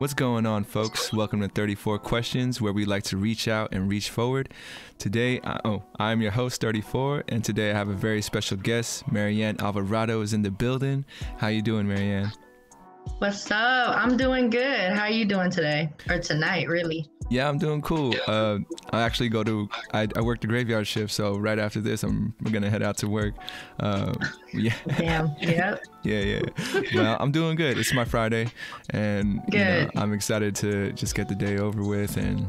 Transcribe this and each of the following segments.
What's going on, folks? Welcome to 34 Questions, where we like to reach out and reach forward. Today, I'm your host, 34, and today I have a very special guest. Ann Alvarado is in the building. How you doing, Ann? What's up? I'm doing good. How are you doing today? Or tonight, really? Yeah, I'm doing cool. I actually I work the graveyard shift, so right after this, we're gonna head out to work. Yeah. Damn. Yep. Yeah. Well, I'm doing good. It's my Friday, and I'm excited to just get the day over with and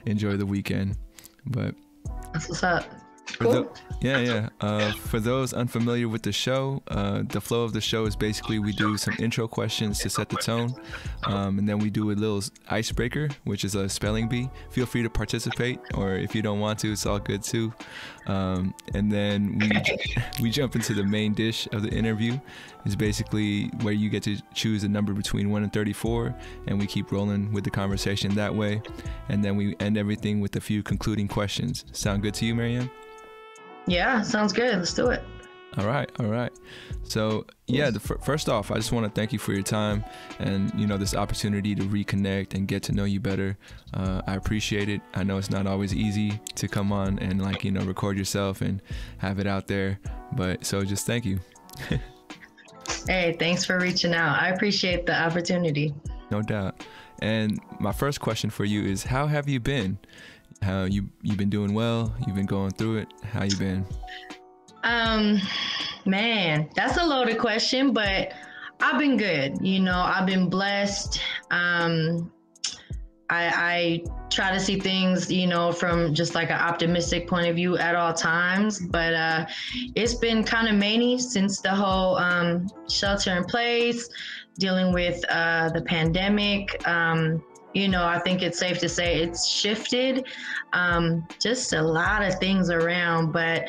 enjoy the weekend. But that's what's up. Cool. For those unfamiliar with the show, the flow of the show is basically we do some intro questions to set the tone, and then we do a little icebreaker, which is a spelling bee. Feel free to participate, or if you don't want to, it's all good too. And then we jump into the main dish of the interview. It's basically where you get to choose a number between 1 and 34, and we keep rolling with the conversation that way. And then we end everything with a few concluding questions. Sound good to you, Ann? Yeah, sounds good. Let's do it. All right. So first off, I just want to thank you for your time and this opportunity to reconnect and get to know you better. I appreciate it. I know it's not always easy to come on and record yourself and have it out there, but so just thank you. Hey, thanks for reaching out. I appreciate the opportunity. No doubt. And my first question for you is, how have you been? How you've been doing well? You've been going through it. How you been? Man, that's a loaded question, but I've been good. I've been blessed. I try to see things, from just like an optimistic point of view at all times, but it's been kind of many since the whole shelter in place, dealing with the pandemic. I think it's safe to say it's shifted just a lot of things around, but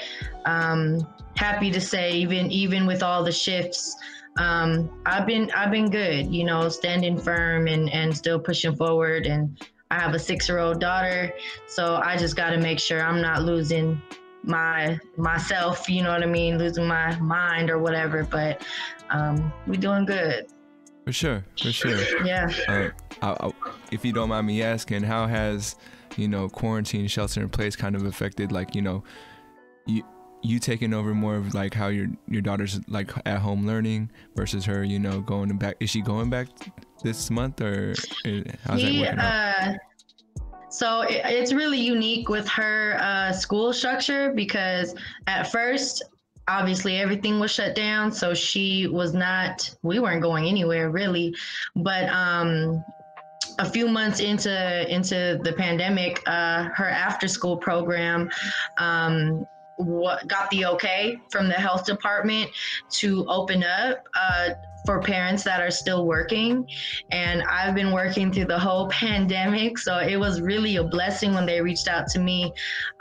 happy to say even with all the shifts, I've been good, standing firm and still pushing forward. And I have a 6-year-old daughter, so I just got to make sure I'm not losing myself, losing my mind or whatever, but we're doing good. For sure. Yeah. If you don't mind me asking, how has, quarantine, shelter in place kind of affected, you taking over more of like how your daughter's like at home learning versus her, going back? Is she going back this month, or how's that working out? So it's really unique with her school structure, because at first, obviously everything was shut down, so we weren't going anywhere really, but a few months into the pandemic, her after school program got the okay from the health department to open up for parents that are still working. And I've been working through the whole pandemic, so it was really a blessing when they reached out to me,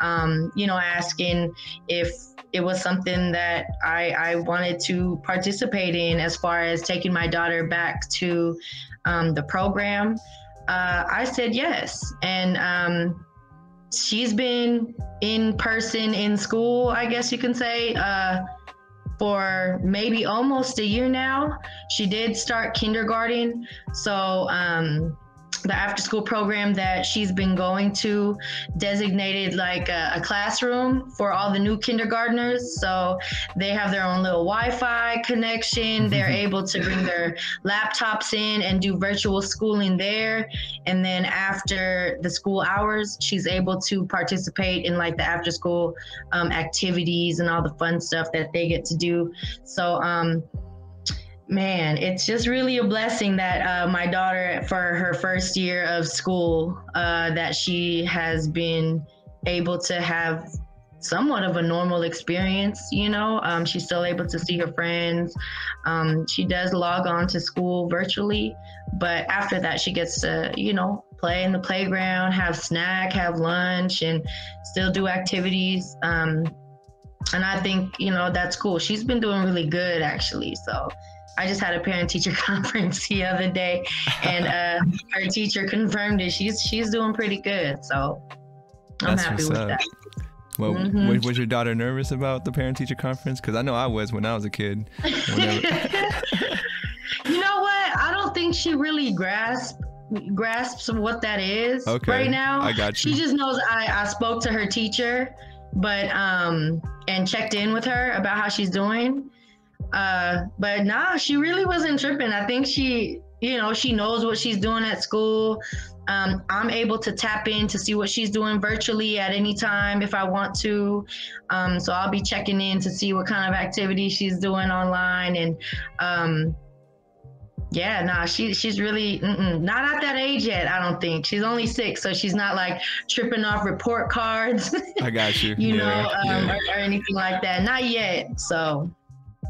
asking if it was something that I wanted to participate in as far as taking my daughter back to the program. I said yes. And she's been in person in school, I guess you can say, for maybe almost a year now. She did start kindergarten. So the after school program that she's been going to designated like a classroom for all the new kindergartners. So they have their own little Wi-Fi connection. They're able to bring their laptops in and do virtual schooling there. And then after the school hours, she's able to participate in like the after school activities and all the fun stuff that they get to do. So, man, it's just really a blessing that my daughter, for her first year of school, that she has been able to have somewhat of a normal experience. She's still able to see her friends. She does log on to school virtually, but after that she gets to, play in the playground, have snack, have lunch, and still do activities. And I think, that's cool. She's been doing really good, actually. So I just had a parent-teacher conference the other day, and her teacher confirmed it. She's doing pretty good, so I'm happy with that. Well, was your daughter nervous about the parent-teacher conference? Because I know I was when I was a kid. You know what? I don't think she really grasped grasps what that is Okay, right now. I got you. She just knows I spoke to her teacher, but and checked in with her about how she's doing. But nah, she really wasn't tripping. I think she, you know, she knows what she's doing at school. I'm able to tap in to see what she's doing virtually at any time if I want to. So I'll be checking in to see what kind of activity she's doing online. And yeah, nah, she's really not at that age yet, I don't think. She's only 6, so she's not like tripping off report cards, I got you. you know, Yeah. or anything like that. Not yet. So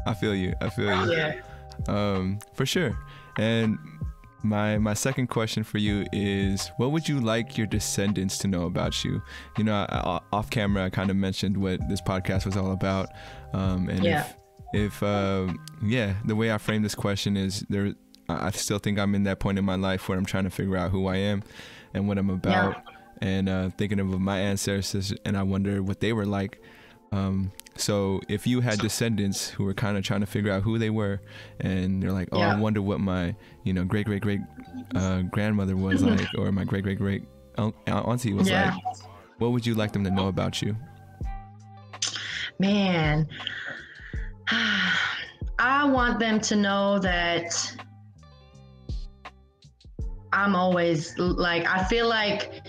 I feel you. yeah. For sure. And my second question for you is, what would you like your descendants to know about you? You know, off camera, I kind of mentioned what this podcast was all about. And Yeah. if the way I frame this question is I still think I'm in that point in my life where I'm trying to figure out who I am and what I'm about, and thinking of my ancestors, and I wonder what they were like. So if you had descendants who were kind of trying to figure out who they were, and they're like, oh, I wonder what my, you know, great grandmother was like, or my great auntie was like, what would you like them to know about you? Man, I want them to know that I'm always like, I feel like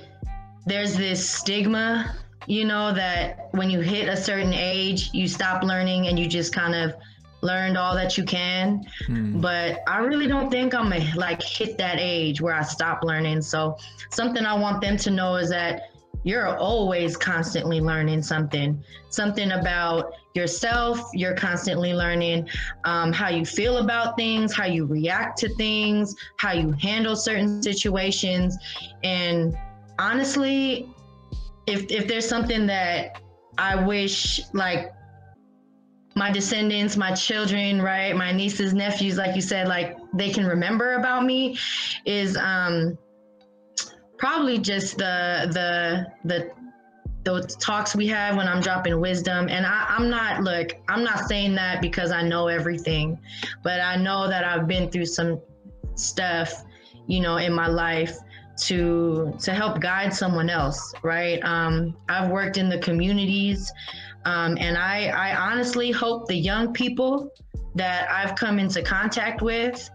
there's this stigma, you know, that when you hit a certain age, you stop learning and you just kind of learned all that you can. But I really don't think I'm like hit that age where I stop learning. So something I want them to know is that you're always constantly learning something about yourself. You're constantly learning how you feel about things, how you react to things, how you handle certain situations. And honestly, if there's something that I wish, like, my descendants, my children, right, my nieces, nephews, like you said, like, they can remember about me, is probably just the talks we have when I'm dropping wisdom. And I'm not saying that because I know everything, but I know that I've been through some stuff, you know, in my life to help guide someone else, right? I've worked in the communities, and I honestly hope the young people that I've come into contact with,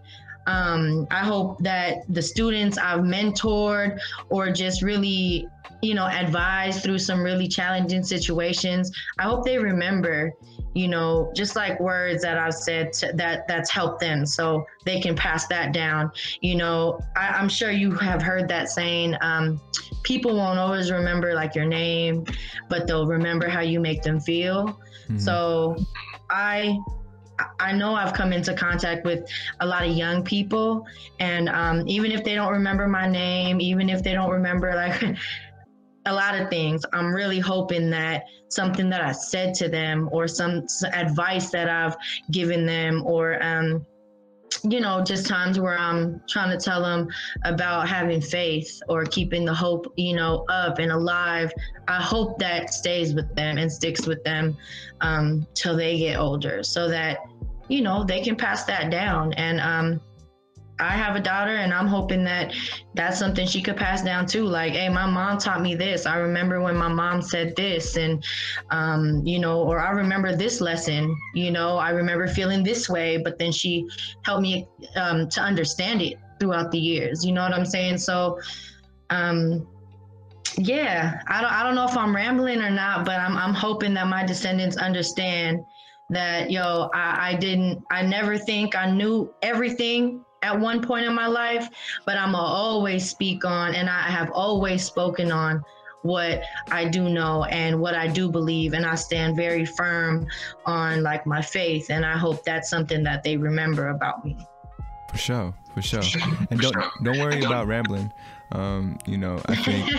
I hope that the students I've mentored or just really, you know, advised through some really challenging situations, I hope they remember, you know, just like words that I've said that's helped them, so they can pass that down. You know, I'm sure you have heard that saying, people won't always remember like your name, but they'll remember how you make them feel. Mm-hmm. So I know I've come into contact with a lot of young people, and even if they don't remember my name, even if they don't remember like a lot of things, I'm really hoping that something that I said to them, or some advice that I've given them, or you know, just times where I'm trying to tell them about having faith or keeping the hope, you know, up and alive. I hope that stays with them and sticks with them till they get older, so that, you know, they can pass that down. And I have a daughter, and I'm hoping that that's something she could pass down too. Like, hey, my mom taught me this. I remember when my mom said this, and, you know, or I remember this lesson, you know, I remember feeling this way, but then she helped me to understand it throughout the years. You know what I'm saying? So, yeah, I don't know if I'm rambling or not, but I'm hoping that my descendants understand that, yo, I never think I knew everything at one point in my life, but I'm always speak on, and I have always spoken on what I do know and what I do believe, and I stand very firm on like my faith, and I hope that's something that they remember about me. For sure. And don't worry about rambling. You know, I think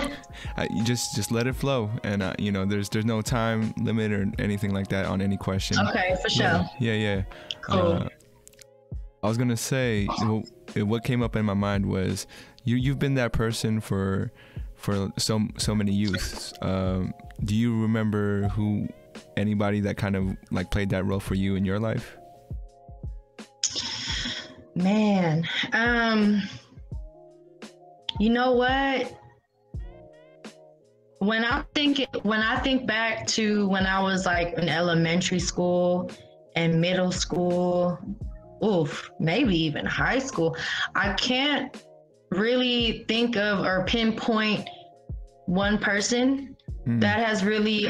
you just let it flow, and you know, there's no time limit or anything like that on any question. Okay, for sure. Yeah. Cool. I was gonna say, what came up in my mind was you've been that person for so many youths. Do you remember anybody that kind of like played that role for you in your life? Man, You know what? When I think back to when I was like in elementary school and middle school, oof, maybe even high school, I can't really think of or pinpoint one person that has really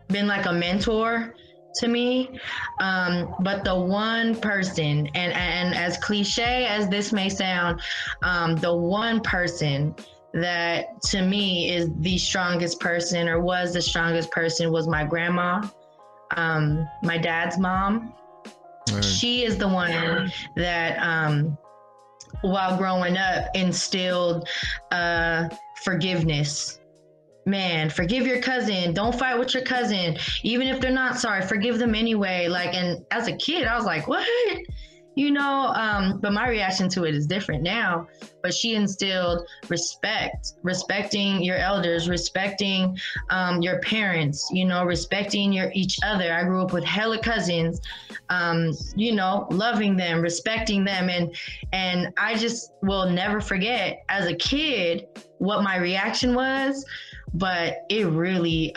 been like a mentor to me. But the one person, and as cliche as this may sound, the one person that to me is the strongest person, or was the strongest person, was my grandma, my dad's mom. Right. She is the one that, while growing up, instilled forgiveness. Man, forgive your cousin. Don't fight with your cousin. Even if they're not sorry, forgive them anyway. Like, and as a kid, I was like, what? You know, but my reaction to it is different now. But she instilled respecting your elders, respecting your parents, you know, respecting each other. I grew up with hella cousins, you know, loving them, respecting them. And I just will never forget as a kid what my reaction was. But it really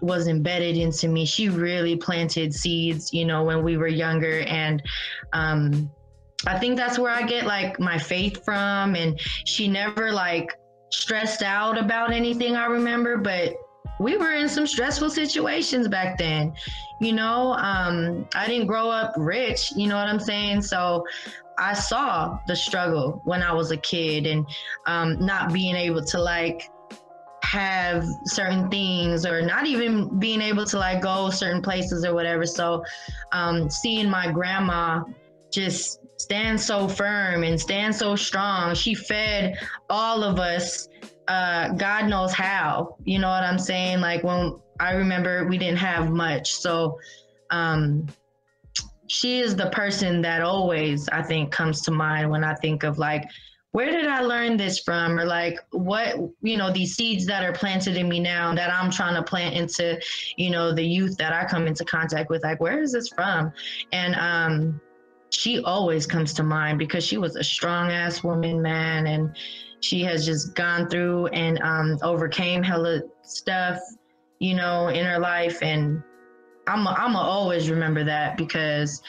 was embedded into me. She really planted seeds, you know, when we were younger. And I think that's where I get like my faith from. And she never like stressed out about anything, I remember, but we were in some stressful situations back then. You know, I didn't grow up rich, you know what I'm saying? So I saw the struggle when I was a kid, and not being able to like have certain things, or not even being able to like go certain places or whatever. So seeing my grandma just stand so firm and stand so strong. She fed all of us, God knows how, you know what I'm saying? Like, when I remember, we didn't have much. So she is the person that always, I think, comes to mind when I think of like, where did I learn this from? Or like, what, you know, these seeds that are planted in me now that I'm trying to plant into, you know, the youth that I come into contact with, like, where is this from? And she always comes to mind because she was a strong ass woman, man. And she has just gone through and overcame hella stuff, you know, in her life. And I'm always remember that because,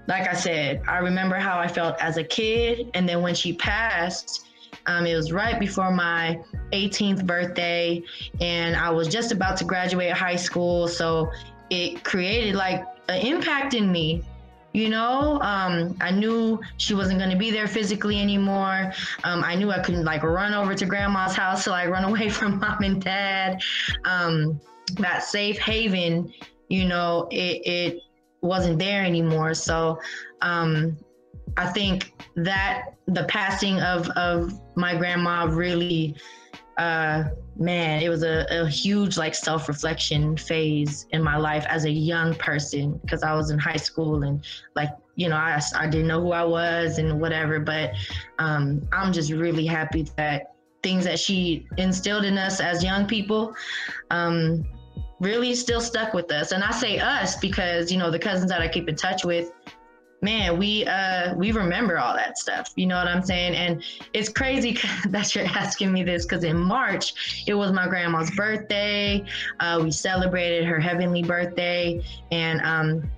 like I said, I remember how I felt as a kid. And then when she passed, it was right before my 18th birthday, and I was just about to graduate high school. So it created like an impact in me. You know, I knew she wasn't going to be there physically anymore. I knew I couldn't like run over to grandma's house to like run away from mom and dad. That safe haven, you know, it wasn't there anymore. So I think that the passing of my grandma really, man, it was a huge like self-reflection phase in my life as a young person, because I was in high school and like, you know, I didn't know who I was and whatever, but I'm just really happy that things that she instilled in us as young people really still stuck with us. And I say us because, you know, the cousins that I keep in touch with, man, we remember all that stuff. You know what I'm saying? And it's crazy that you're asking me this, because in March, it was my grandma's birthday. We celebrated her heavenly birthday. And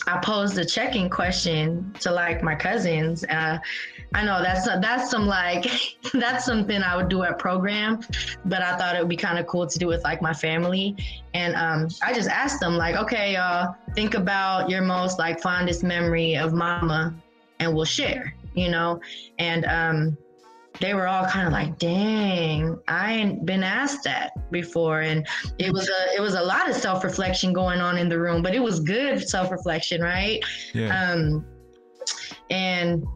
I posed a check-in question to like my cousins. I know that's some like, that's something I would do at program, but I thought it would be kind of cool to do with like my family. And I just asked them like, okay, y'all, think about your most like fondest memory of mama and we'll share, you know? And they were all kind of like, dang, I ain't been asked that before. And it was a lot of self-reflection going on in the room, but it was good self-reflection, right? Yeah. And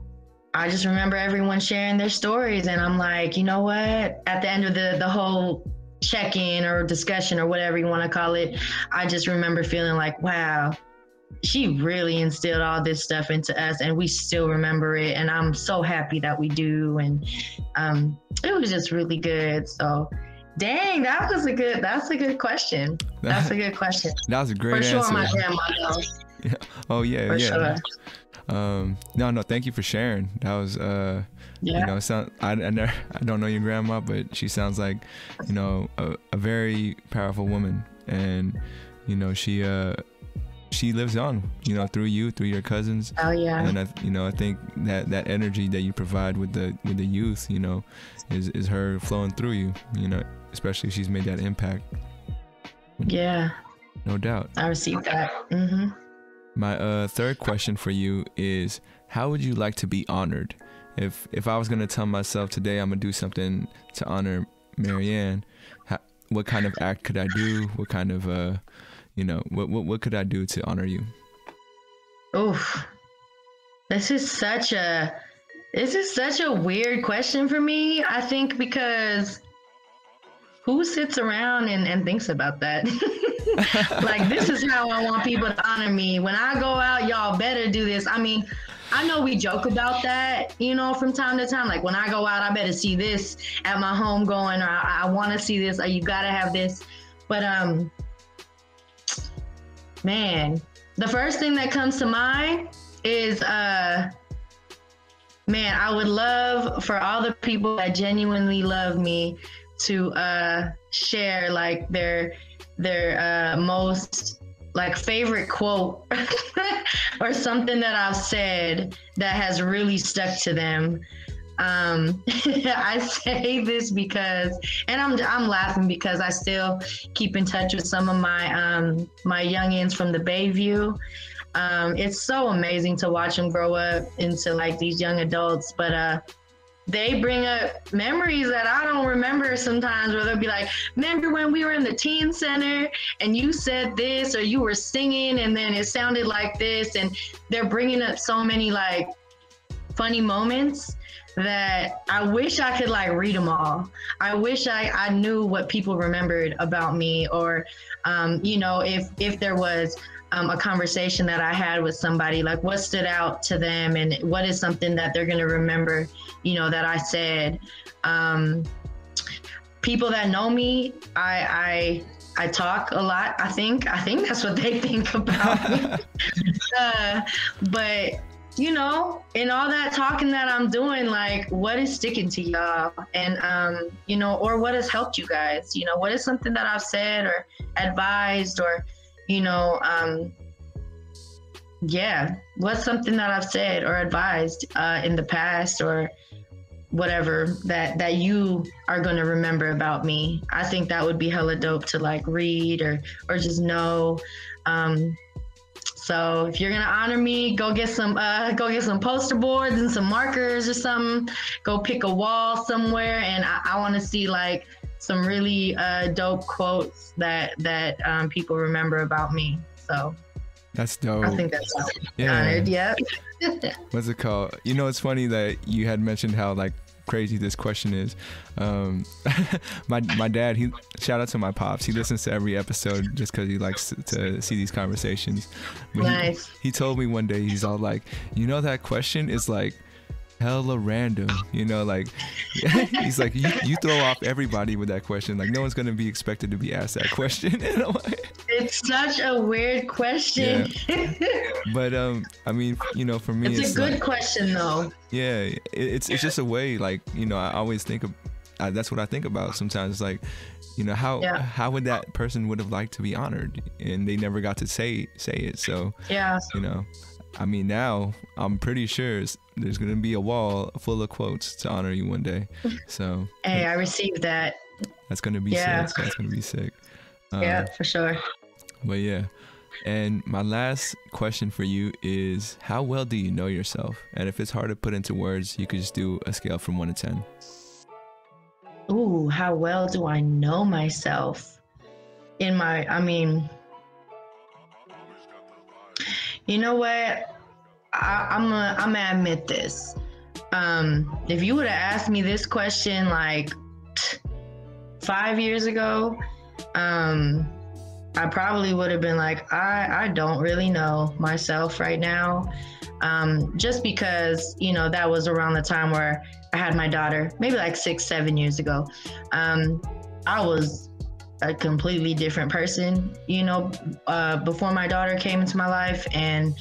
I just remember everyone sharing their stories, and I'm like, you know what? At the end of the whole check-in or discussion or whatever you want to call it, I just remember feeling like, wow, she really instilled all this stuff into us, and we still remember it. And I'm so happy that we do. And it was just really good. So, dang, that's a good question. That's a good question. That was a great answer. For sure, my grandma knows. Yeah. Oh yeah, For yeah. sure. No, thank you for sharing. That was you know, I don't know your grandma, but she sounds like, you know, a very powerful woman, and you know, she lives on, you know, through your cousins. Oh yeah. And I think that energy that you provide with the youth, you know, is her flowing through you, you know, especially if she's made that impact. Yeah. No doubt. I received that. Mm-hmm. My third question for you is, how would you like to be honored? If I was gonna tell myself today I'm gonna do something to honor Marianne, what kind of act could I do? What kind of you know, what could I do to honor you? Oof. This is such a weird question for me, I think, because who sits around and thinks about that? Like, this is how I want people to honor me. When I go out, y'all better do this. I mean, I know we joke about that, you know, from time to time. Like, when I go out, I better see this at my home going, or I want to see this, or you got to have this. But, man, the first thing that comes to mind is, man, I would love for all the people that genuinely love me to share like their most like favorite quote or something that I've said that has really stuck to them. I say this because, and I'm laughing because I still keep in touch with some of my my youngins from the Bayview. It's so amazing to watch them grow up into like these young adults, but they bring up memories that I don't remember sometimes, where they'll be like, remember when we were in the teen center and you said this, or you were singing and then it sounded like this. And they're bringing up so many like funny moments that I wish I could like read them all. I wish I knew what people remembered about me, or, you know, if there was a conversation that I had with somebody, like what stood out to them and what is something that they're going to remember, you know, that I said. People that know me, I talk a lot. I think that's what they think about me. But you know, in all that talking that I'm doing, like what is sticking to y'all, and you know, or what has helped you guys, you know, what is something that I've said or advised, or you know, yeah, what's something that I've said or advised in the past, or whatever that you are going to remember about me. I think that would be hella dope to like read or just know. So if you're gonna honor me, go get some poster boards and some markers or something. Go pick a wall somewhere, and I want to see like some really dope quotes that people remember about me. So that's dope. I think that's honored. Yeah. What's it called? You know, it's funny that you had mentioned how like crazy this question is. My dad, he, shout out to my pops, he listens to every episode just because he likes to see these conversations. But nice. He told me one day, he's all like, you know, that question is like hella random, you know, like he's like, you throw off everybody with that question, like no one's gonna be expected to be asked that question. It's such a weird question. Yeah. But I mean, you know, for me it's a good question though. Yeah, it's just a way, like, you know, I always think of that's what I think about sometimes. It's like, you know, how would that person would have liked to be honored, and they never got to say it. So yeah, you know, I mean, now I'm pretty sure there's gonna be a wall full of quotes to honor you one day. So hey, I received that. That's gonna be sick. That's gonna be sick. Yeah, for sure. But yeah, and my last question for you is, how well do you know yourself? And if it's hard to put into words, you could just do a scale from 1 to 10. Ooh, how well do I know myself? I mean, you know what? I'm gonna admit this. If you would have asked me this question like 5 years ago, I probably would have been like, I don't really know myself right now. Just because, you know, that was around the time where I had my daughter, maybe like 6-7 years ago. I was a completely different person, you know, before my daughter came into my life. And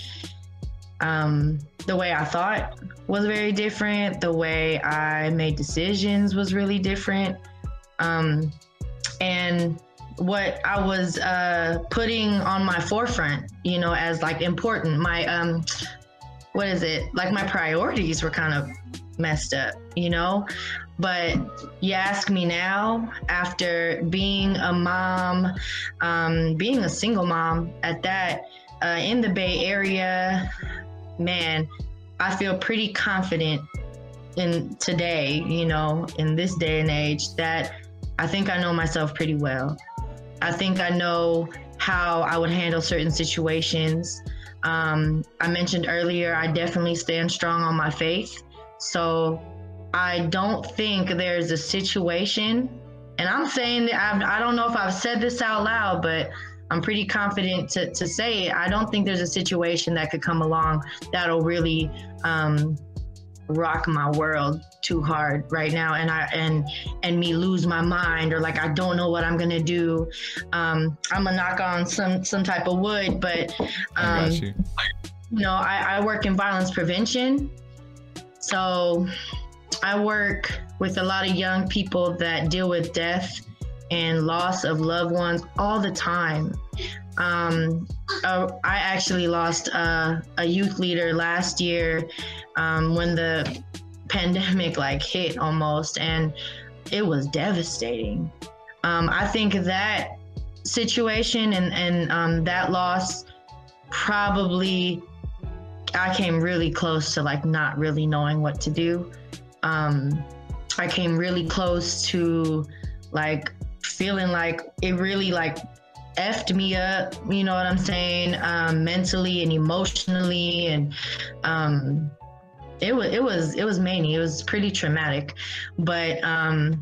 The way I thought was very different. The way I made decisions was really different. And what I was putting on my forefront, you know, as like important, my what is it? Like my priorities were kind of messed up, you know? But you ask me now, after being a mom, being a single mom at that, in the Bay Area, man, I feel pretty confident in today, you know, in this day and age, that I think I know myself pretty well. I think I know how I would handle certain situations. I mentioned earlier, I definitely stand strong on my faith. So I don't think there's a situation, and I'm saying that I don't know if I've said this out loud, but I'm pretty confident to say it. I don't think there's a situation that could come along that'll really rock my world too hard right now, and me lose my mind, or like I don't know what I'm gonna do. I'm gonna knock on some type of wood, but I got you. You know, I work in violence prevention, so I work with a lot of young people that deal with death and loss of loved ones all the time. I actually lost a youth leader last year when the pandemic like hit almost, and it was devastating. I think that situation and that loss, probably I came really close to like not really knowing what to do. I came really close to like feeling like it really like effed me up, you know what I'm saying, mentally and emotionally, and it was many. It was pretty traumatic, but I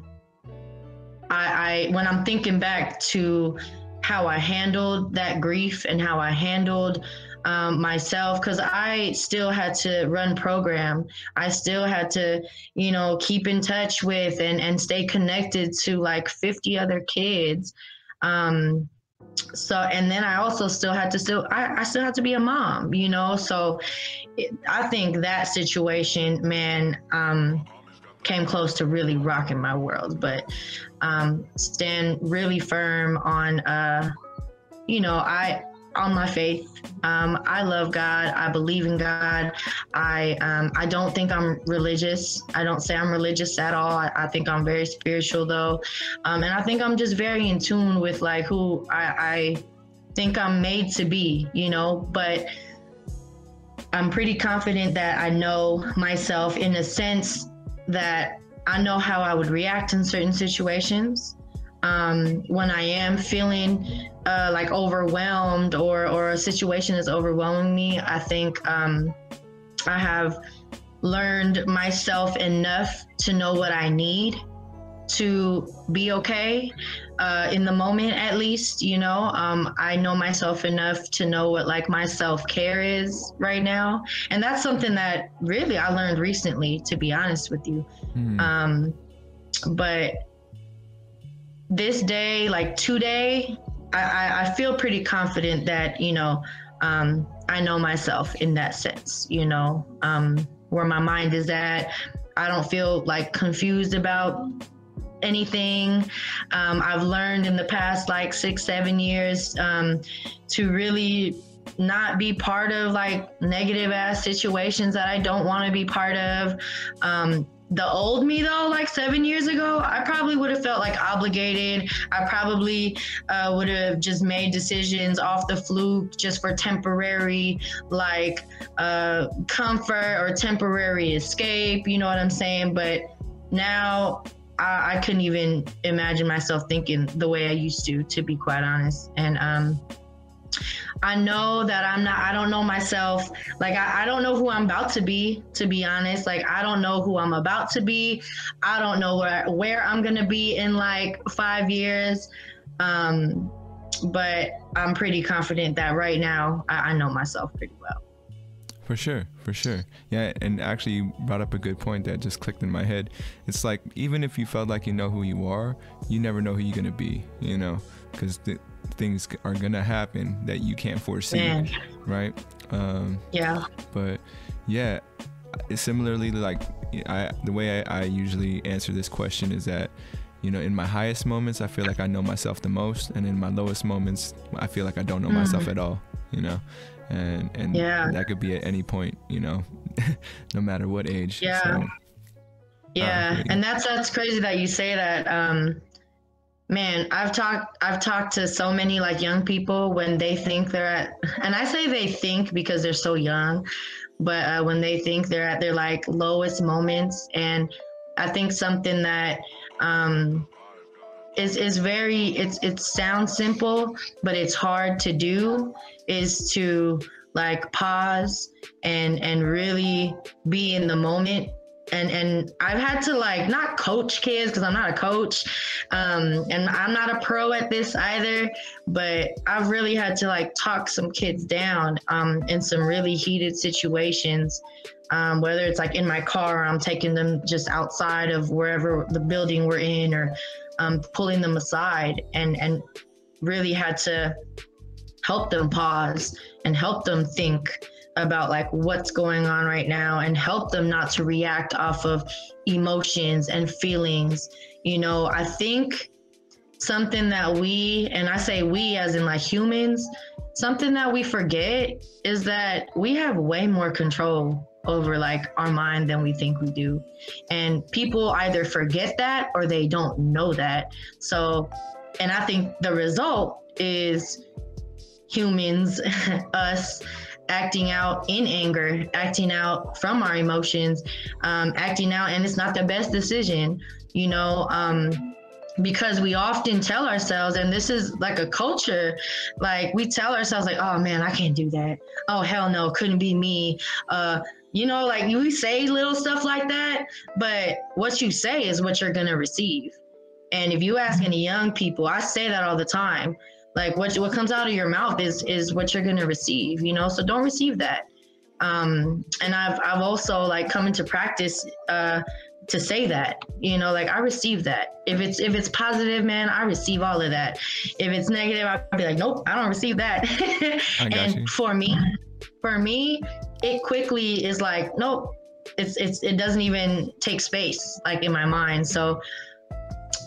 when I'm thinking back to how I handled that grief and how I handled myself, because I still had to run program. I still had to, you know, keep in touch with and stay connected to like 50 other kids. So, and then I also still had to I still had to be a mom, you know? So I think that situation, man, came close to really rocking my world, but stand really firm on, you know, on my faith. I love God. I believe in God. I don't think I'm religious. I don't say I'm religious at all. I think I'm very spiritual though. And I think I'm just very in tune with like who I think I'm made to be, you know, but I'm pretty confident that I know myself in a sense that I know how I would react in certain situations. When I am feeling like overwhelmed or a situation is overwhelming me, I think I have learned myself enough to know what I need to be okay in the moment, at least, you know. I know myself enough to know what like my self-care is right now, and that's something that really I learned recently, to be honest with you. But this day, like today, I feel pretty confident that, you know, I know myself in that sense, you know, where my mind is at. I don't feel like confused about anything. I've learned in the past like 6-7 years to really not be part of like negative ass situations that I don't want to be part of. The old me though, like 7 years ago, I probably would have felt like obligated. I probably would have just made decisions off the fluke just for temporary like comfort or temporary escape, you know what I'm saying? But now I couldn't even imagine myself thinking the way I used to be quite honest. And I know that I don't know myself. Like, I don't know who I'm about to be honest. Like, I don't know who I'm about to be. I don't know where I'm going to be in like 5 years. But I'm pretty confident that right now I know myself pretty well. For sure. Yeah, and actually you brought up a good point that just clicked in my head. It's like, even if you felt like you know who you are, you never know who you're going to be, you know, because things are going to happen that you can't foresee, right? Yeah. But yeah, it's similarly like the way I usually answer this question is that, you know, in my highest moments, I feel like I know myself the most, and in my lowest moments, I feel like I don't know myself at all, you know, and that could be at any point, you know, no matter what age. Yeah. So, And that's crazy that you say that. Man, I've talked to so many like young people when they think they're at, and I say they think because they're so young, but when they think they're at their like lowest moments. And I think something that is very, it sounds simple, but it's hard to do, is to like pause and really be in the moment. And I've had to like not coach kids because I'm not a coach, and I'm not a pro at this either, but I've really had to like talk some kids down in some really heated situations, whether it's like in my car or I'm taking them just outside of wherever the building we're in, or pulling them aside, and really had to help them pause and help them think about like what's going on right now, and help them not to react off of emotions and feelings. You know, I think something that we, and I say we as in like humans, something that we forget is that we have way more control over like our mind than we think we do. And people either forget that or they don't know that. So, and I think the result is humans, us, acting out in anger, acting out from our emotions, acting out, and it's not the best decision, you know, because we often tell ourselves, and this is like a culture, like we tell ourselves like, oh man, I can't do that. Oh, hell no, couldn't be me. You know, like we say little stuff like that, but what you say is what you're gonna receive. And if you ask any young people, I say that all the time, like what comes out of your mouth is what you're gonna receive, you know. So don't receive that. And I've also like come into practice to say that, you know, like I receive that. If it's positive, man, I receive all of that. If it's negative, I'll be like, nope, I don't receive that. And for me, it quickly is like, nope, it doesn't even take space like in my mind. So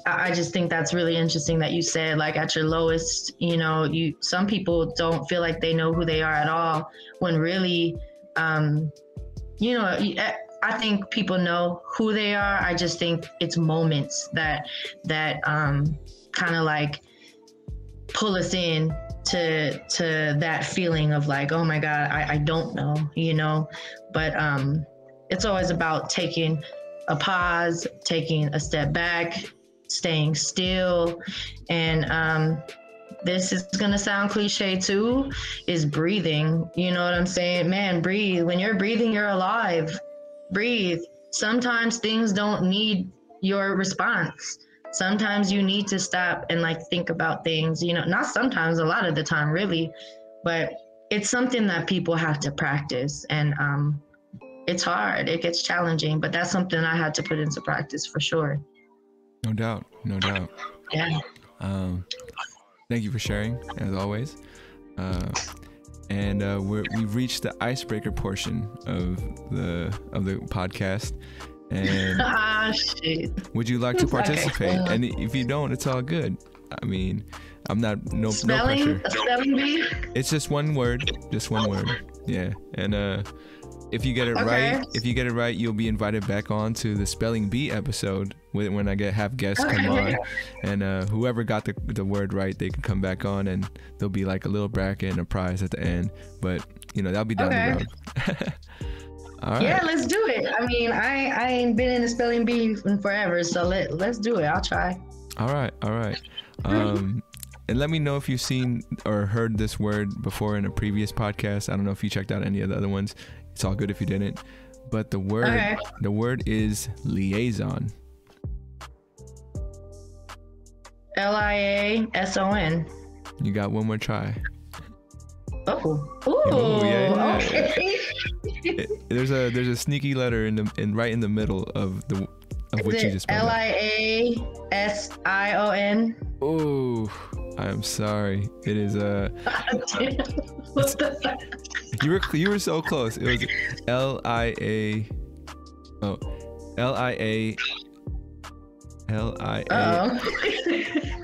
I just think that's really interesting that you said like at your lowest, you know, some people don't feel like they know who they are at all, when really, you know, I think people know who they are. I just think it's moments that kind of like pull us in to that feeling of like, oh my God, I don't know, you know. But it's always about taking a pause, taking a step back, staying still. And this is gonna sound cliche too, is breathing. You know what I'm saying? Man, breathe. When you're breathing, you're alive. Breathe. Sometimes things don't need your response. Sometimes you need to stop and like think about things, you know, not sometimes, a lot of the time really, but it's something that people have to practice. And it's hard, it gets challenging, but that's something I had to put into practice for sure. No doubt. Yeah. Thank you for sharing, as always. And we've reached the icebreaker portion of the podcast. And shit. Would you like to participate? Okay. And if you don't, it's all good. I mean, I'm not no pressure. Spelling bee? It's just one word. Yeah. And if you get it right, you'll be invited back on to the spelling bee episode when I have guests come on, and whoever got the word right, they can come back on, and there'll be like a little bracket and a prize at the end. But you know, that'll be down the road. All right. Yeah, let's do it. I mean, I ain't been in the spelling bee in forever, so let's do it. I'll try. All right. And let me know if you've seen or heard this word before in a previous podcast. I don't know if you checked out any of the other ones. It's all good if you didn't. But the word is liaison. Liason. You got one more try. Oh, yeah. Okay. There's a sneaky letter right in the middle of what you just spelled. Liasion. Oh, I'm sorry. It is What the fuck? you were so close. It was L-I-A. Oh, L-I-A. L-I-A.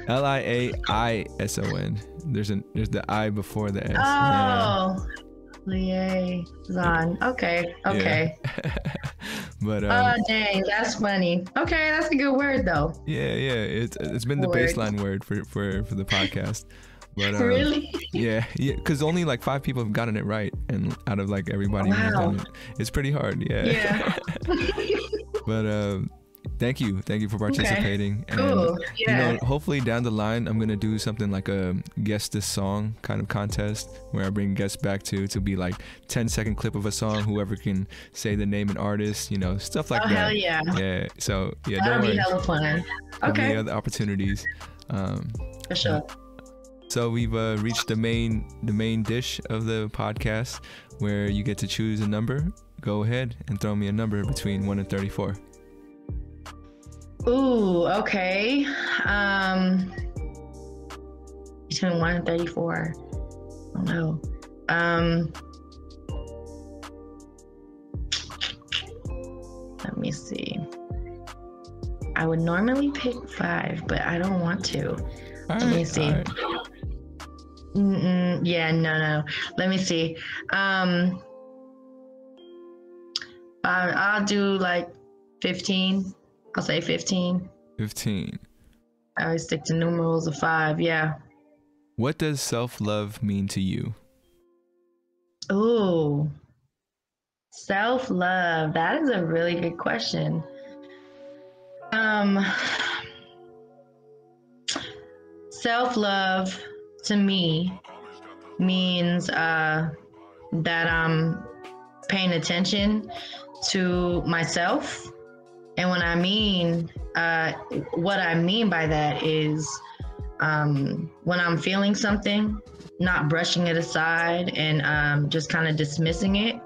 L-I-A-I-S-O-N. There's the I before the S. Oh, liaison. Okay. Yeah. But Oh, dang, that's funny. Okay, that's a good word though. yeah, it's been the baseline word for the podcast. But Really? yeah, because only like 5 people have gotten it right, and out of like everybody who's done it, it's pretty hard. Yeah. But thank you for participating. Okay. Cool. And you know, hopefully down the line I'm gonna do something like a guess this song kind of contest where I bring guests back to be like 10-second clip of a song, whoever can say the name and artist, you know, stuff like that. Hell yeah. Yeah, so yeah, that'll be hella fun. Okay. Other opportunities. For sure. So we've reached the main dish of the podcast, where you get to choose a number. Go ahead and throw me a number between 1 and 34. Ooh, okay. Between 1 and 34. Oh no. Let me see. I would normally pick 5, but I don't want to. Let me see. Right. Yeah, no. Let me see. I'll do like 15. I'll say 15. 15. I always stick to numerals of 5. Yeah. What does self-love mean to you? Ooh, self-love. That is a really good question. Self-love to me means that I'm paying attention to myself. And what I mean by that is when I'm feeling something, not brushing it aside and just kind of dismissing it,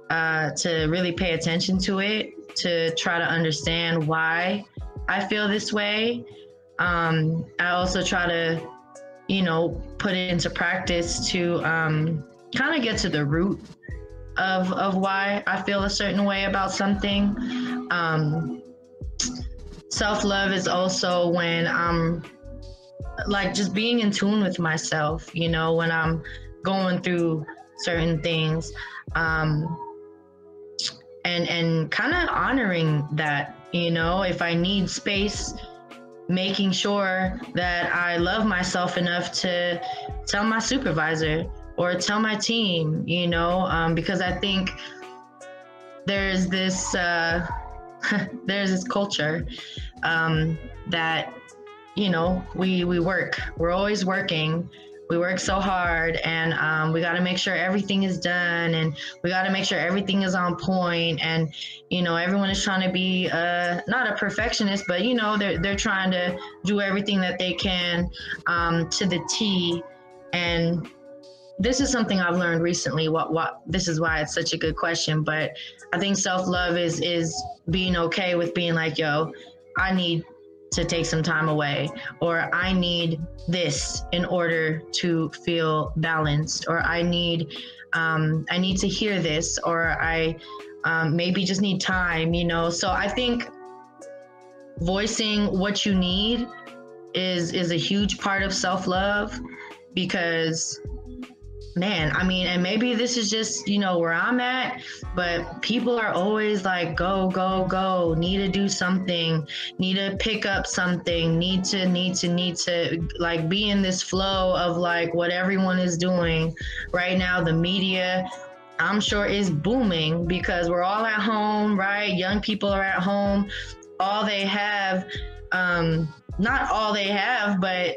to really pay attention to it, to try to understand why I feel this way. I also try to, put it into practice to kind of get to the root of why I feel a certain way about something. Self-love is also when I'm like just being in tune with myself, when I'm going through certain things, and kind of honoring that, if I need space, making sure that I love myself enough to tell my supervisor or tell my team, because I think there's this culture that, we're always working. We work so hard, and we got to make sure everything is done, and we got to make sure everything is on point. And, everyone is trying to be not a perfectionist, but, they're trying to do everything that they can to the T. And this is something I've learned recently. This is why it's such a good question. But I think self-love is being okay with being like, yo, I need to take some time away, or I need this in order to feel balanced, or I need to hear this, or I maybe just need time, So I think voicing what you need is a huge part of self-love, because man, and maybe this is just, where I'm at, but people are always like, go, go, go, need to do something, need to pick up something, need to like be in this flow of like what everyone is doing right now. The media, I'm sure, is booming because we're all at home, right? Young people are at home. All they have, not all they have, but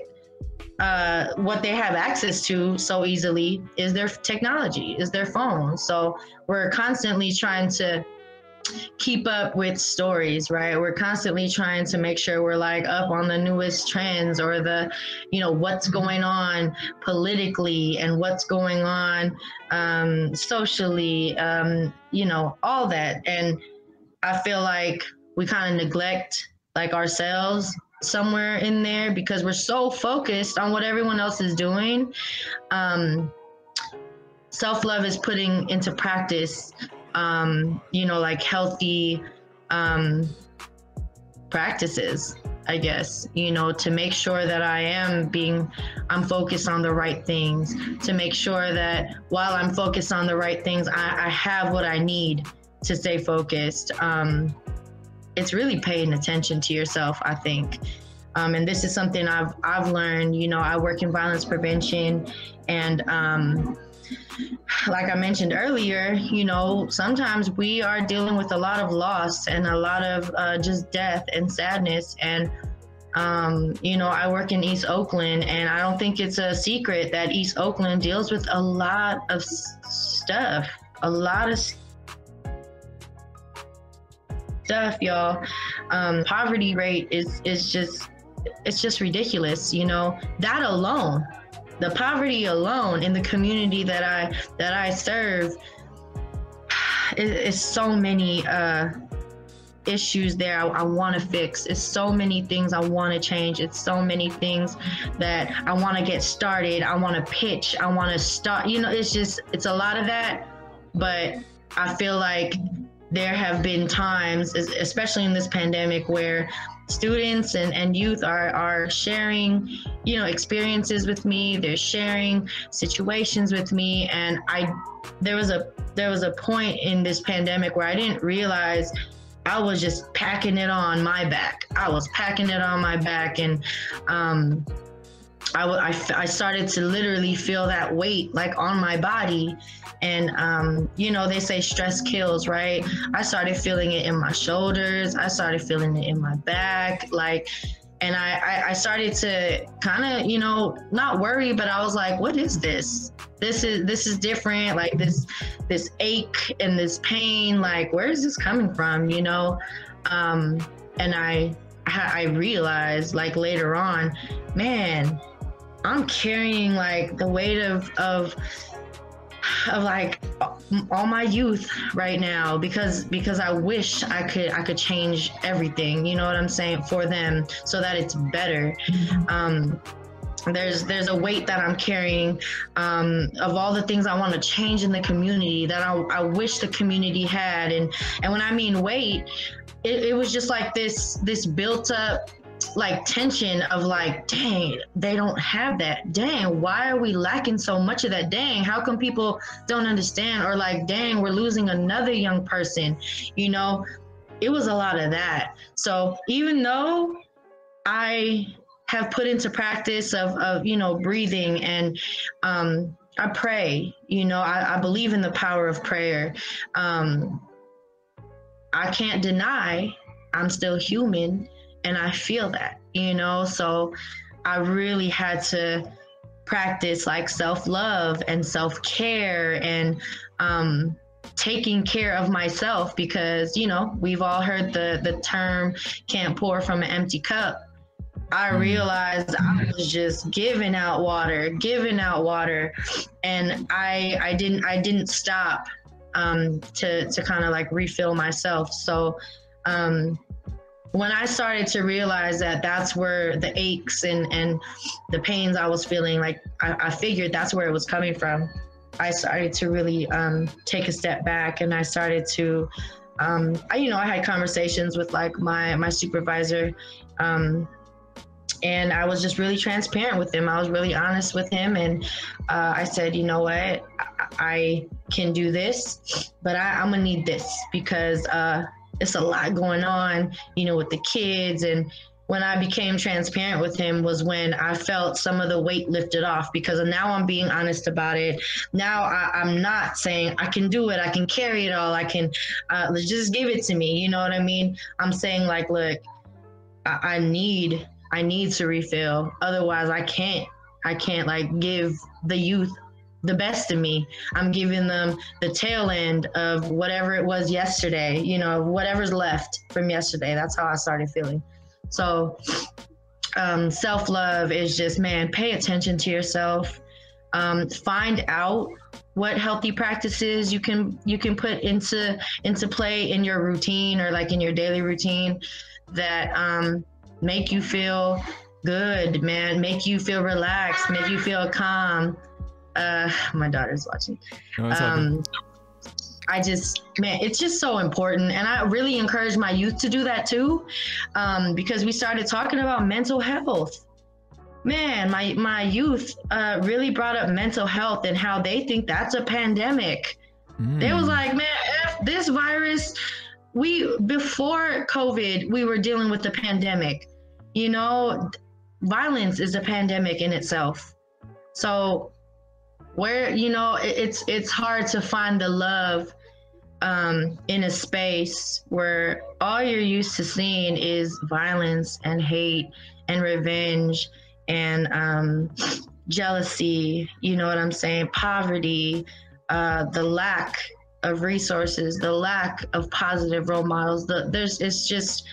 what they have access to so easily is their technology, is their phone. So we're constantly trying to keep up with stories, right? We're constantly trying to make sure we're like up on the newest trends, or the, what's going on politically and what's going on socially, all that. And I feel like we kind of neglect like ourselves somewhere in there because we're so focused on what everyone else is doing. Self-love is putting into practice, like healthy practices, I guess, to make sure that I'm focused on the right things, to make sure that while I'm focused on the right things, I have what I need to stay focused. It's really paying attention to yourself, I think. And this is something I've learned. I work in violence prevention, and like I mentioned earlier, sometimes we are dealing with a lot of loss and a lot of just death and sadness. And I work in East Oakland, and I don't think it's a secret that East Oakland deals with a lot of stuff, y'all. Poverty rate is just ridiculous. That alone, the poverty alone in the community that I serve is so many issues there I want to fix. It's so many things I want to change. It's so many things that I want to get started. I want to pitch. I want to start. It's a lot of that. But I feel like there have been times, especially in this pandemic, where students and youth are sharing, experiences with me. They're sharing situations with me. And there was a point in this pandemic where I didn't realize I was just packing it on my back. And I started to literally feel that weight like on my body. And, they say stress kills, right? I started feeling it in my shoulders. I started feeling it in my back. And I started to kind of, not worry, but I was like, what is this? This is different. Like this ache and this pain, like, where is this coming from? And I realized like later on, man, I'm carrying like the weight of like all my youth right now because I wish I could change everything, you know what I'm saying, for them so that it's better. There's a weight that I'm carrying of all the things I want to change in the community that I wish the community had. And when I mean weight, it was just like this built up like tension of like, dang, they don't have that. Dang, why are we lacking so much of that? Dang, how come people don't understand? Or like, dang, we're losing another young person. It was a lot of that. So even though I have put into practice of breathing and I pray, I believe in the power of prayer. I can't deny I'm still human. And I feel that, so I really had to practice like self-love and self-care and taking care of myself because, we've all heard the term can't pour from an empty cup. I realized I was just giving out water. And I didn't stop to kind of like refill myself. So, when I started to realize that that's where the aches and the pains I was feeling, like I figured that's where it was coming from. I started to really take a step back, and I started to, I had conversations with like my supervisor, and I was just really transparent with him. I was really honest with him, and I said, you know what, I can do this, but I'm gonna need this because it's a lot going on, with the kids. And when I became transparent with him was when I felt some of the weight lifted off, because now I'm being honest about it. Now I'm not saying I can do it, I can carry it all, I can just give it to me. You know what I mean? I'm saying like, look, I need to refill. Otherwise I can't like give the youth the best of me. I'm giving them the tail end of whatever it was yesterday, whatever's left from yesterday. That's how I started feeling. So self-love is just, man, pay attention to yourself. Find out what healthy practices you can put into play in your routine or like in your daily routine that make you feel good, man, make you feel relaxed, make you feel calm. My daughter's watching. I just, man, it's just so important. And I really encourage my youth to do that too, because we started talking about mental health. Man, my youth really brought up mental health and how they think that's a pandemic. They was like, man, F this virus. Before COVID, we were dealing with the pandemic. You know, violence is a pandemic in itself. So where, you know, it's hard to find the love in a space where all you're used to seeing is violence and hate and revenge and jealousy, you know what I'm saying? Poverty, the lack of resources, the lack of positive role models. It's just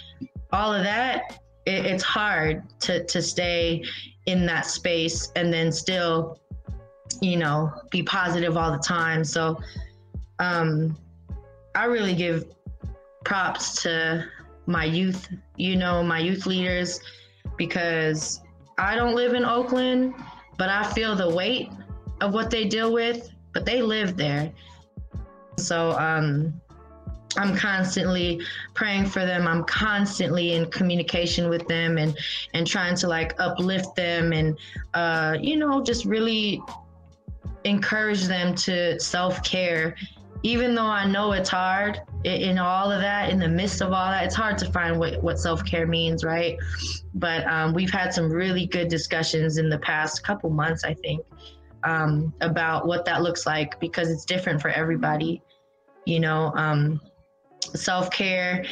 all of that. It's hard to stay in that space and then still, you know, be positive all the time. So I really give props to my youth, you know, my youth leaders, because I don't live in Oakland, but I feel the weight of what they deal with, but they live there. So I'm constantly praying for them. I'm constantly in communication with them and trying to like uplift them and, you know, just really encourage them to self-care. Even though I know it's hard in all of that, in the midst of all that, it's hard to find what self-care means, right? But we've had some really good discussions in the past couple months, I think, about what that looks like, because it's different for everybody, you know. Self-care,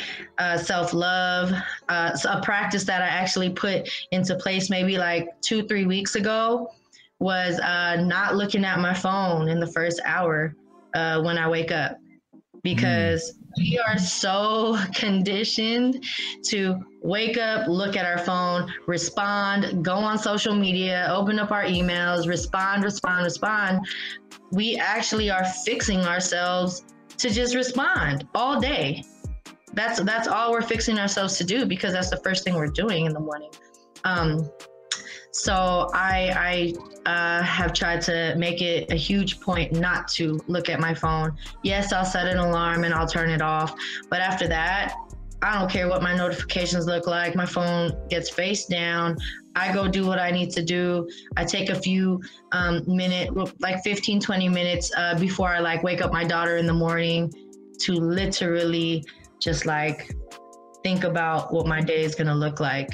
self-love, a practice that I actually put into place maybe like 2-3 weeks ago was not looking at my phone in the first hour when I wake up, because we are so conditioned to wake up, look at our phone, respond, go on social media, open up our emails, respond. We actually are fixing ourselves to just respond all day. That's all we're fixing ourselves to do, because that's the first thing we're doing in the morning. So I have tried to make it a huge point not to look at my phone. Yes, I'll set an alarm and I'll turn it off. But after that, I don't care what my notifications look like. My phone gets face down. I go do what I need to do. I take a few minutes, like 15, 20 minutes before I like wake up my daughter in the morning to literally just like think about what my day is gonna look like.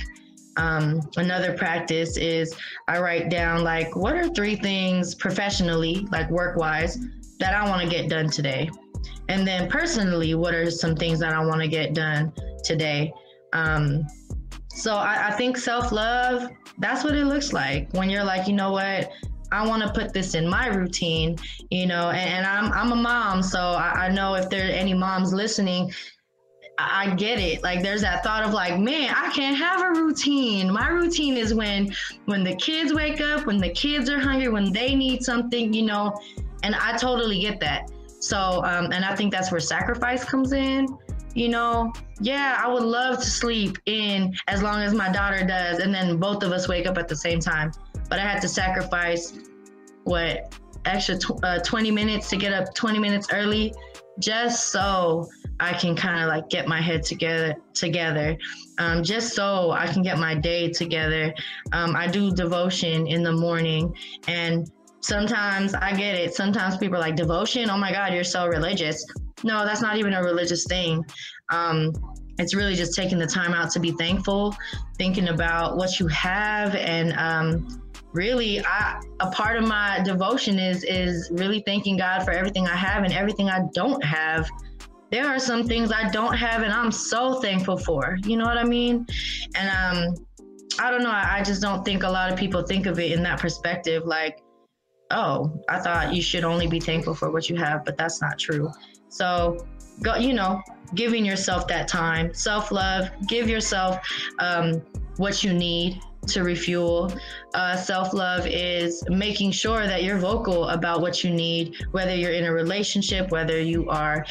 Another practice is I write down like, what are 3 things professionally, like work-wise, that I want to get done today? And then personally, what are some things that I want to get done today? So I think self-love, that's what it looks like when you're like, you know what, I want to put this in my routine, you know, and I'm a mom, so I know if there are any moms listening, I get it. Like there's that thought of like, man, I can't have a routine. My routine is when the kids wake up, when the kids are hungry, when they need something, you know, and I totally get that. So, and I think that's where sacrifice comes in, you know. Yeah, I would love to sleep in as long as my daughter does, and then both of us wake up at the same time. But I had to sacrifice extra 20 minutes to get up 20 minutes early, just so I can kind of like get my head together, just so I can get my day together. I do devotion in the morning, and sometimes I get it. Sometimes people are like, devotion? Oh my God, you're so religious. No, that's not even a religious thing. It's really just taking the time out to be thankful, thinking about what you have. And really, a part of my devotion is really thanking God for everything I have and everything I don't have. There are some things I don't have and I'm so thankful for, you know what I mean? And I don't know, I just don't think a lot of people think of it in that perspective, like, oh, I thought you should only be thankful for what you have, but that's not true. So, go, you know, giving yourself that time, self-love, give yourself what you need to refuel. Self-love is making sure that you're vocal about what you need, whether you're in a relationship, whether you are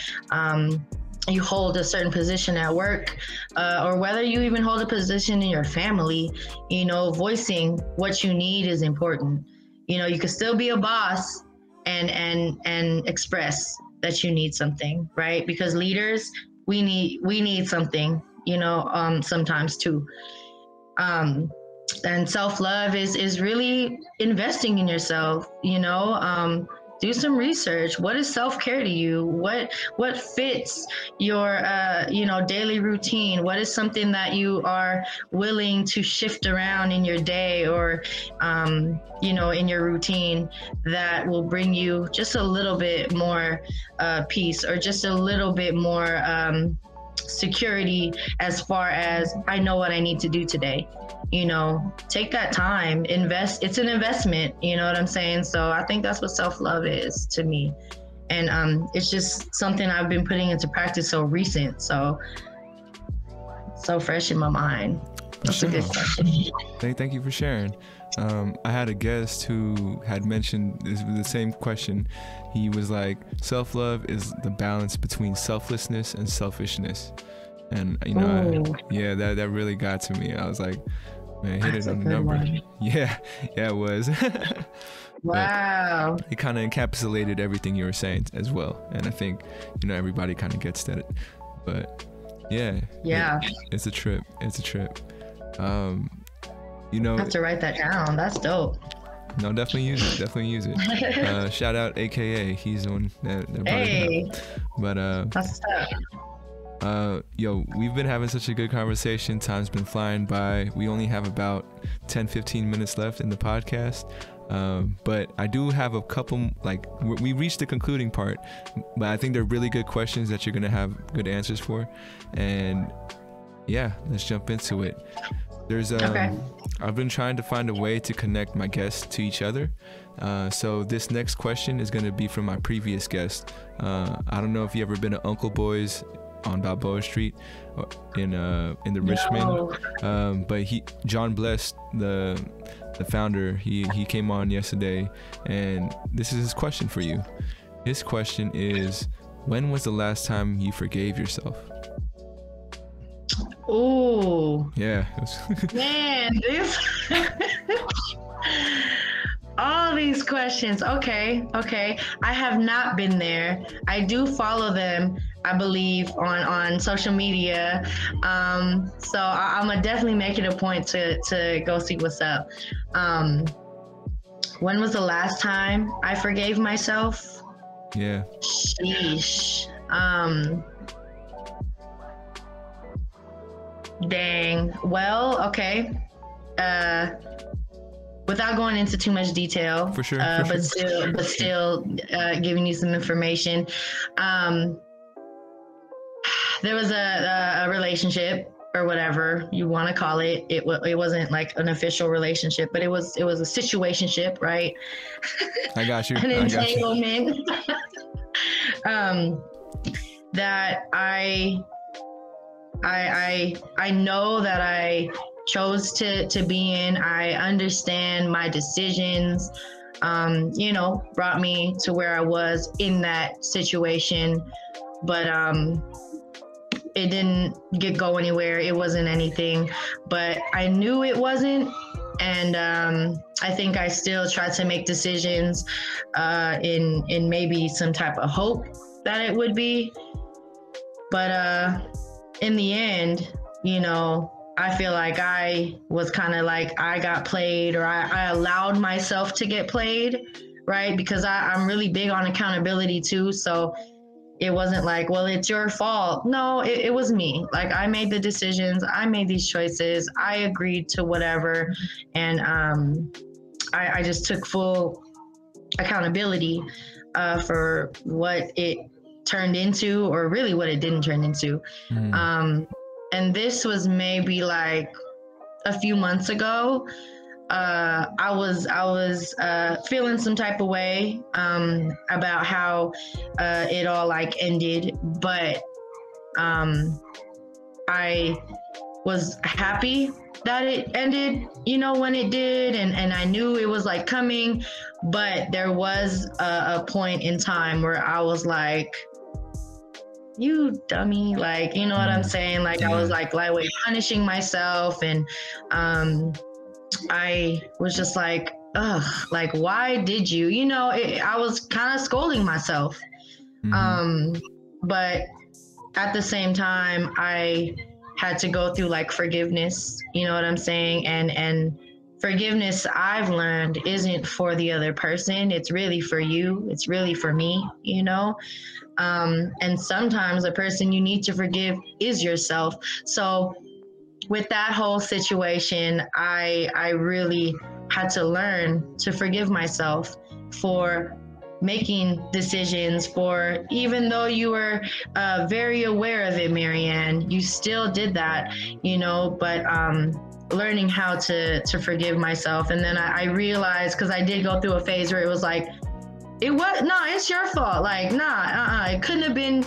you hold a certain position at work, or whether you even hold a position in your family, you know, voicing what you need is important. You know, you could still be a boss and express that you need something, right? Because leaders, we need something, you know, sometimes too. And self-love is really investing in yourself, you know. Do some research. What is self-care to you? What fits your you know, daily routine? What is something that you are willing to shift around in your day, or you know, in your routine, that will bring you just a little bit more peace, or just a little bit more security, as far as I know what I need to do today. You know, take that time, invest. It's an investment, you know what I'm saying? So I think that's what self-love is to me. And it's just something I've been putting into practice so recent, so fresh in my mind. That's a good question. Thank you for sharing. I had a guest who had mentioned the same question. He was like, self-love is the balance between selflessness and selfishness. And, you know, that really got to me. I was like, man, hit it on the number. Yeah, it was. Wow. It kind of encapsulated everything you were saying as well. And I think, you know, everybody kind of gets that. But yeah. It's a trip. You know, I have to write that down. That's dope. No, definitely use it. Shout out AKA. He's the one that brought it up. But that's tough. Yo, we've been having such a good conversation. Time's been flying by. We only have about 10-15 minutes left in the podcast. But I do have a couple, like, we reached the concluding part, but I think they're really good questions that you're going to have good answers for. And yeah, let's jump into it. There's I've been trying to find a way to connect my guests to each other. So this next question is going to be from my previous guest. I don't know if you ever been to Uncle Boy's on Balboa Street in the Richmond. But John Bless, the founder, he came on yesterday, and this is his question for you. His question is, when was the last time you forgave yourself? Oh yeah. Man, this all these questions. Okay. I have not been there. I do follow them, I believe, on social media. So I'm gonna definitely make it a point to go see what's up. When was the last time I forgave myself? Yeah. Sheesh. Dang. Well, okay. Without going into too much detail, for sure. But still giving you some information. There was a relationship, or whatever you want to call it. It wasn't like an official relationship, but it was a situationship, right? I got you. An entanglement. That I know that I chose to be in. I understand my decisions, you know, brought me to where I was in that situation, but it didn't go anywhere. It wasn't anything, but I knew it wasn't. And I think I still try to make decisions in maybe some type of hope that it would be. But in the end, you know, I feel like I was kind of like I got played, or I allowed myself to get played, right? Because I'm really big on accountability too. So it wasn't like, well, it's your fault. No, it was me. Like, I made the decisions. I made these choices. I agreed to whatever. And I just took full accountability for what it turned into, or really what it didn't turn into. And this was maybe like a few months ago. I was feeling some type of way about how it all like ended, but I was happy that it ended, you know, when it did, and I knew it was like coming, but there was a point in time where I was like, you dummy, like, you know what I'm saying? Like, I was like lightweight punishing myself, and I was just like, ugh, like, why did you, I was kind of scolding myself. But at the same time, I had to go through like forgiveness, you know what I'm saying? And forgiveness, I've learned, isn't for the other person. It's really for you. It's really for me, and sometimes the person you need to forgive is yourself. So with that whole situation, I really had to learn to forgive myself for making decisions, for, even though you were very aware of it, Marianne, you still did that, but learning how to forgive myself. And then I realized, because I did go through a phase where it was like, it's your fault. Like, it couldn't have been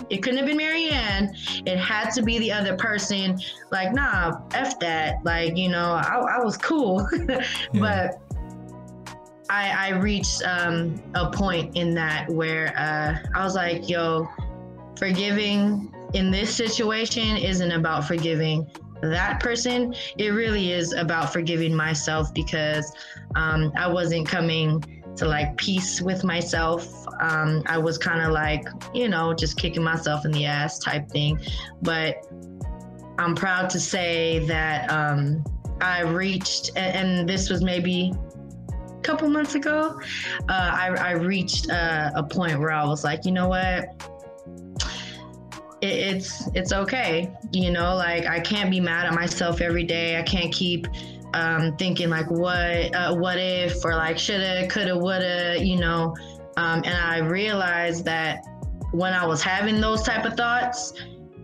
Marianne. It had to be the other person. Like, F that. Like, I was cool. But I reached a point in that where I was like, yo, forgiving in this situation isn't about forgiving that person. It really is about forgiving myself, because I wasn't coming to like peace with myself. I was kind of like, just kicking myself in the ass type thing. But I'm proud to say that I reached, and this was maybe a couple months ago, I reached a point where I was like, you know what? It's okay. Like, I can't be mad at myself every day. I can't keep thinking like, what if, or like shoulda, coulda, woulda, and I realized that when I was having those type of thoughts,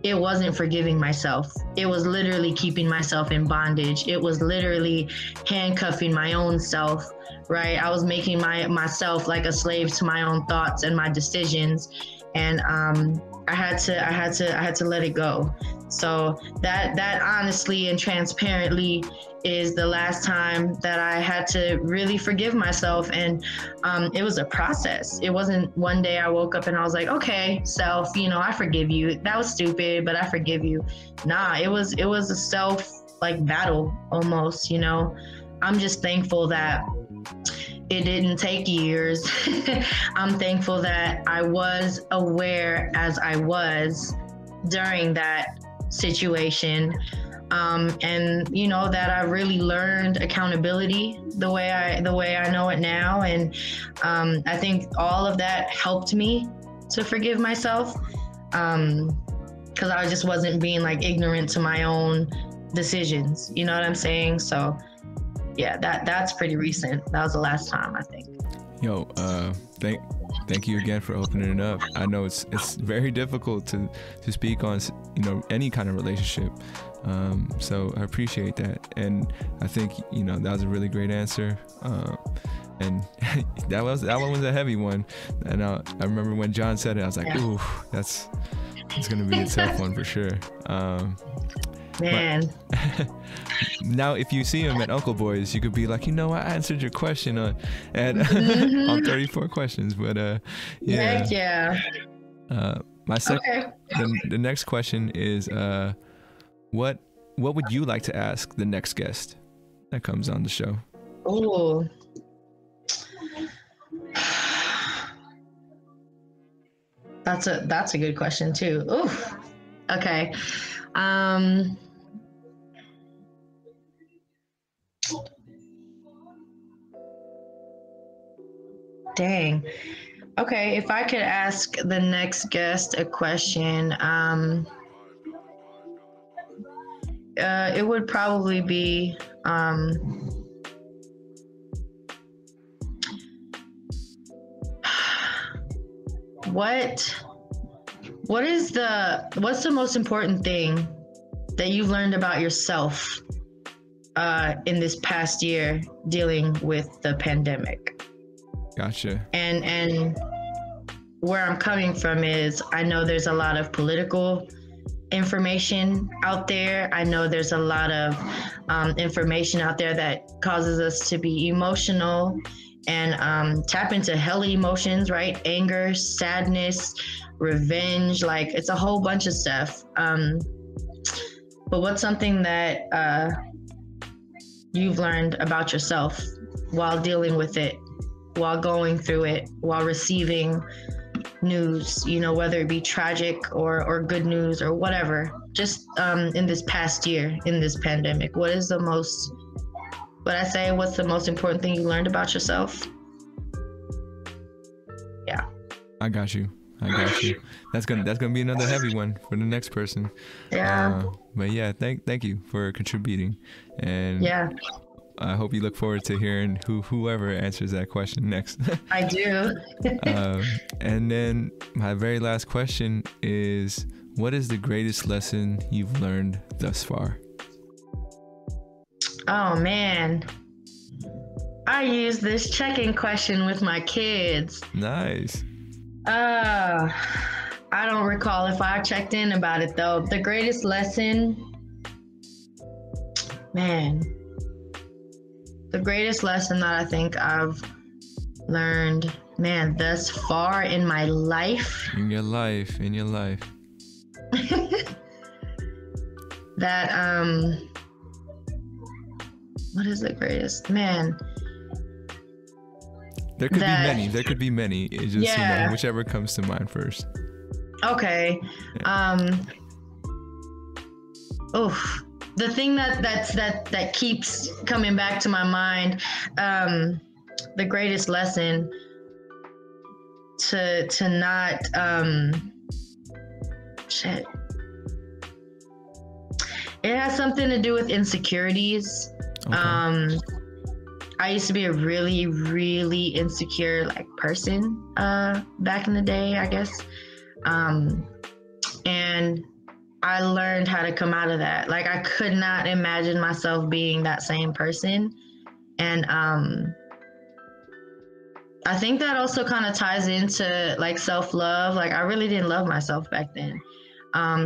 it wasn't forgiving myself. It was literally keeping myself in bondage. It was literally handcuffing my own self, right? I was making myself like a slave to my own thoughts and my decisions. And I had to let it go. So that honestly and transparently is the last time that I had to really forgive myself. And it was a process. It wasn't one day I woke up and I was like, okay, self, I forgive you. That was stupid, but I forgive you. It was a self like battle almost, I'm just thankful that it didn't take years. I'm thankful that I was aware as I was during that situation. And that I really learned accountability the way I know it now. And I think all of that helped me to forgive myself, because I just wasn't being like ignorant to my own decisions. You know what I'm saying? So yeah, that's pretty recent. That was the last time, I think. Yo, thank you again for opening it up. I know it's very difficult to speak on, any kind of relationship. So I appreciate that. And I think, that was a really great answer. And that one was a heavy one. And I remember when John said it, I was like, ooh, it's going to be a tough one for sure. Man. Now, if you see him at Uncle Boy's, you could be like, I answered your question on 34 questions. But yeah. Heck yeah. The next question is, what would you like to ask the next guest that comes on the show? Ooh. That's a good question too. Ooh. Okay. Dang. Okay, if I could ask the next guest a question, it would probably be, what's the most important thing that you've learned about yourself in this past year dealing with the pandemic? Gotcha. And where I'm coming from is, I know there's a lot of political information out there. I know there's a lot of information out there that causes us to be emotional and tap into hella emotions, right? Anger, sadness, revenge, like it's a whole bunch of stuff. But what's something that you've learned about yourself while dealing with it, while going through it, while receiving news, you know, whether it be tragic or good news or whatever, just in this past year, in this pandemic? What's the most important thing you learned about yourself? Yeah. I got you. That's gonna be another heavy one for the next person. Yeah. But yeah, thank you for contributing, and yeah, I hope you look forward to hearing whoever answers that question next. I do. And then my very last question is, what is the greatest lesson you've learned thus far? Oh man, I use this check-in question with my kids. Nice. I don't recall if I checked in about it though. The greatest lesson, man, the greatest lesson that I think I've learned, man, thus far in my life. In your life. That, what is the greatest? Man. There could be many. It's just, yeah. You know, whichever comes to mind first. Okay. The thing that keeps coming back to my mind, the greatest lesson to not shit. It has something to do with insecurities. Okay. I used to be a really, really insecure person back in the day, I guess. And I learned how to come out of that. I could not imagine myself being that same person. And I think that also kind of ties into self-love. I really didn't love myself back then.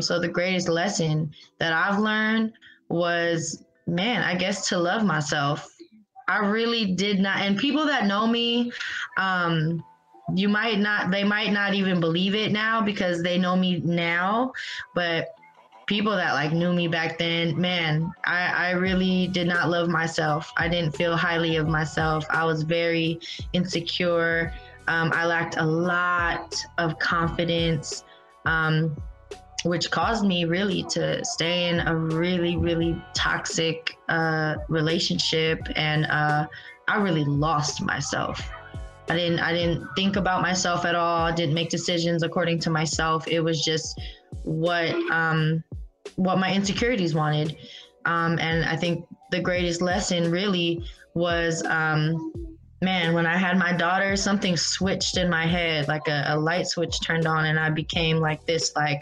So the greatest lesson that I've learned was, man, I guess to love myself. I really did not. And people that know me, they might not even believe it now because they know me now. But people that knew me back then, man, I really did not love myself. I didn't feel highly of myself. I was very insecure. I lacked a lot of confidence, which caused me really to stay in a really, really toxic relationship. And I really lost myself. I didn't think about myself at all. I didn't make decisions according to myself. It was just what my insecurities wanted. And I think the greatest lesson really was, man, when I had my daughter, something switched in my head, a light switch turned on, and I became this I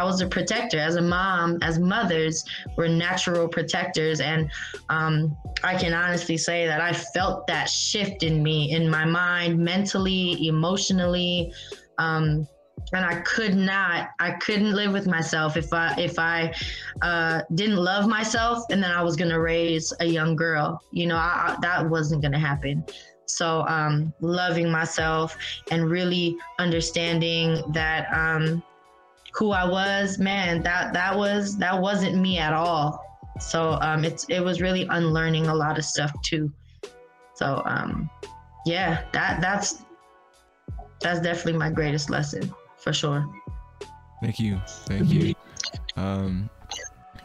was a protector. As a mom, as mothers, we're natural protectors. And I can honestly say that I felt that shift in me, in my mind, mentally, emotionally. And I couldn't live with myself if I didn't love myself, and then I was going to raise a young girl. That wasn't going to happen. So loving myself and really understanding that who I was, man, that wasn't me at all. So it was really unlearning a lot of stuff too. So yeah, that's definitely my greatest lesson for sure. Thank you.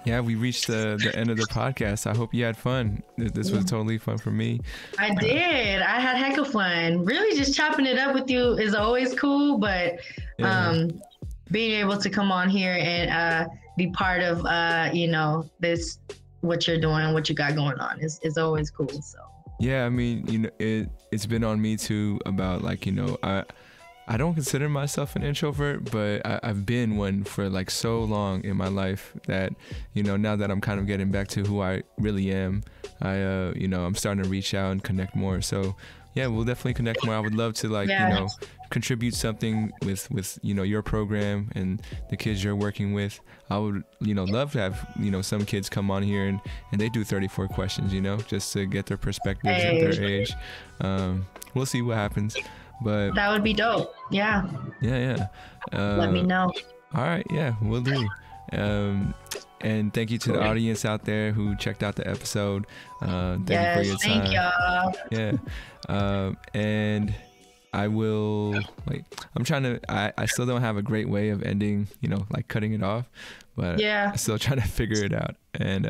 Yeah, we reached the end of the podcast. I hope you had fun. This was totally fun for me. I did. I had heck of fun. Really, just chopping it up with you is always cool, but being able to come on here and be part of this, what you're doing, what you got going on is always cool. So yeah, I mean, it's been on me too about I don't consider myself an introvert, but I've been one for so long in my life that, now that I'm kind of getting back to who I really am, I'm starting to reach out and connect more. So Yeah, we'll definitely connect more. I would love to, like, Yeah. you know, contribute something with you know, your program and the kids you're working with. I would, you know, love to have, you know, some kids come on here and they do 34 questions, you know, just to get their perspectives at their age. We'll see what happens, but That would be dope. Yeah. yeah. Let me know. All right, yeah, we'll do. And thank you to the audience out there who checked out the episode. Thank you for your time. Thank y'all. Yeah. And I will, like, I'm trying to, I still don't have a great way of ending, you know, like cutting it off, but Yeah. I'm still trying to figure it out. And